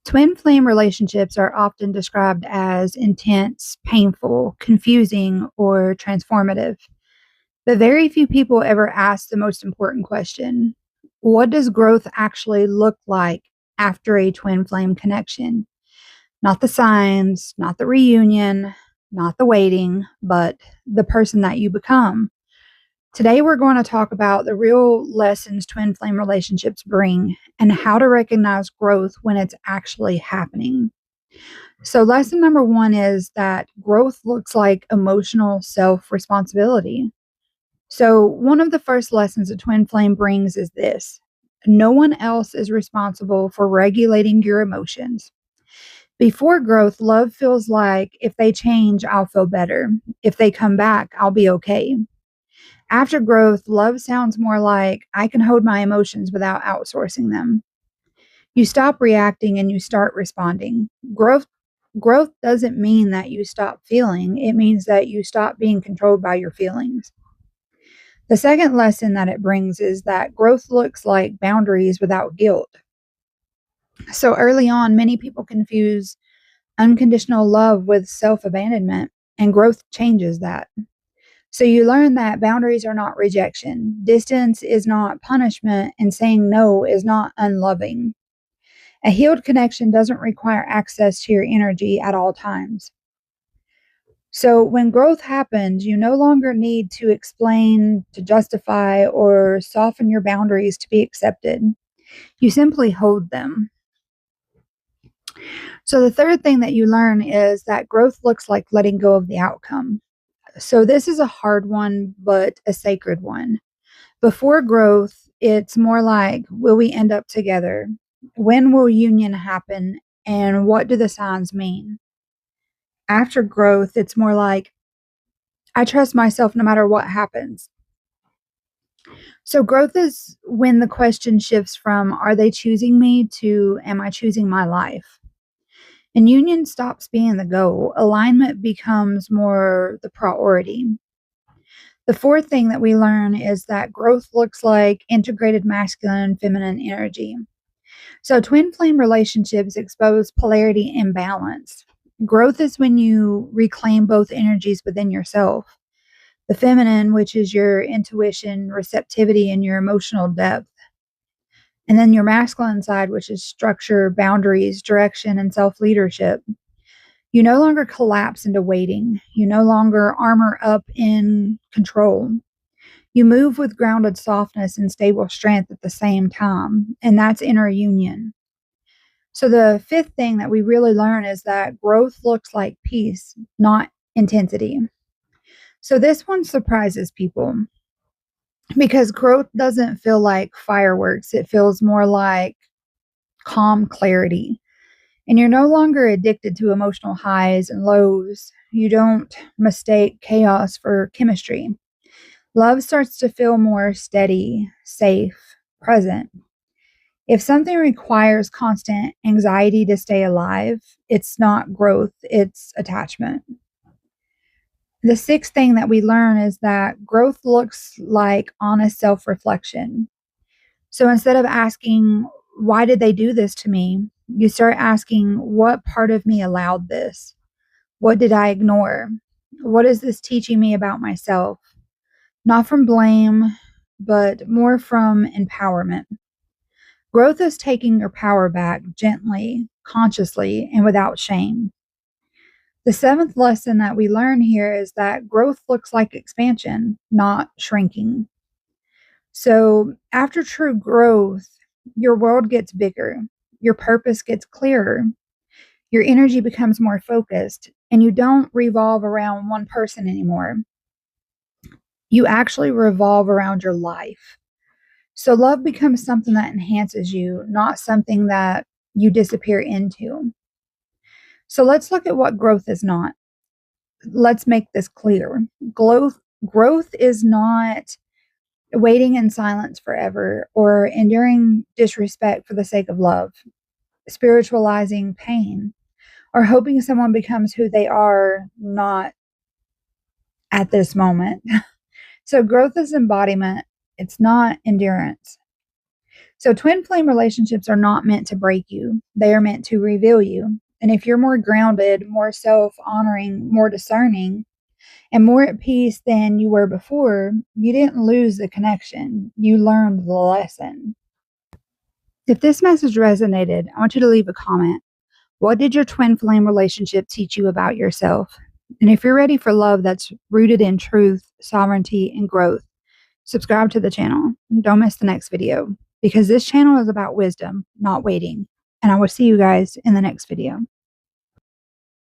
Twin flame relationships are often described as intense, painful, confusing, or transformative. But very few people ever ask the most important question: what does growth actually look like after a twin flame connection? Not the signs, not the reunion, not the waiting, but the person that you become. Today, we're going to talk about the real lessons twin flame relationships bring and how to recognize growth when it's actually happening. So, lesson number one is that growth looks like emotional self responsibility. So, one of the first lessons a twin flame brings is this: no one else is responsible for regulating your emotions. Before growth, love feels like if they change, I'll feel better. If they come back, I'll be okay. After growth, love sounds more like I can hold my emotions without outsourcing them. You stop reacting and you start responding. Growth doesn't mean that you stop feeling. It means that you stop being controlled by your feelings. The second lesson that it brings is that growth looks like boundaries without guilt. So early on, many people confuse unconditional love with self abandonment, and growth changes that. So you learn that boundaries are not rejection, distance is not punishment, and saying no is not unloving. A healed connection doesn't require access to your energy at all times. So when growth happens, you no longer need to explain, to justify, or soften your boundaries to be accepted. You simply hold them. So the third thing that you learn is that growth looks like letting go of the outcome. So this is a hard one, but a sacred one. Before growth, it's more like, will we end up together? When will union happen? And what do the signs mean? After growth, it's more like, I trust myself no matter what happens. So growth is when the question shifts from, are they choosing me, to, am I choosing my life? And union stops being the goal. Alignment becomes more the priority. The fourth thing that we learn is that growth looks like integrated masculine and feminine energy. So, twin flame relationships expose polarity and balance. Growth is when you reclaim both energies within yourself: the feminine, which is your intuition, receptivity, and your emotional depth, and then your masculine side, which is structure, boundaries, direction, and self leadership. You no longer collapse into waiting. You no longer armor up in control. You move with grounded softness and stable strength at the same time, and that's inner union. So, the fifth thing that we really learn is that growth looks like peace, not intensity. So, this one surprises people because growth doesn't feel like fireworks, it feels more like calm clarity. And you're no longer addicted to emotional highs and lows. You don't mistake chaos for chemistry. Love starts to feel more steady, safe, present. If something requires constant anxiety to stay alive, it's not growth, it's attachment. The sixth thing that we learn is that growth looks like honest self reflection. So instead of asking, why did they do this to me? You start asking, what part of me allowed this? What did I ignore? What is this teaching me about myself? Not from blame, but more from empowerment. Growth is taking your power back gently, consciously, and without shame. The seventh lesson that we learn here is that growth looks like expansion, not shrinking. So, after true growth, your world gets bigger, your purpose gets clearer, your energy becomes more focused, and you don't revolve around one person anymore. You actually revolve around your life. So, love becomes something that enhances you, not something that you disappear into. So, let's look at what growth is not. Let's make this clear. Growth is not waiting in silence forever or enduring disrespect for the sake of love, spiritualizing pain, or hoping someone becomes who they are not at this moment. So, growth is embodiment, it's not endurance. So, twin flame relationships are not meant to break you, they are meant to reveal you. And if you're more grounded, more self honoring, more discerning, and more at peace than you were before, you didn't lose the connection. You learned the lesson. If this message resonated, I want you to leave a comment. What did your twin flame relationship teach you about yourself? And if you're ready for love that's rooted in truth, sovereignty, and growth, subscribe to the channel. Don't miss the next video because this channel is about wisdom, not waiting. And I will see you guys in the next video.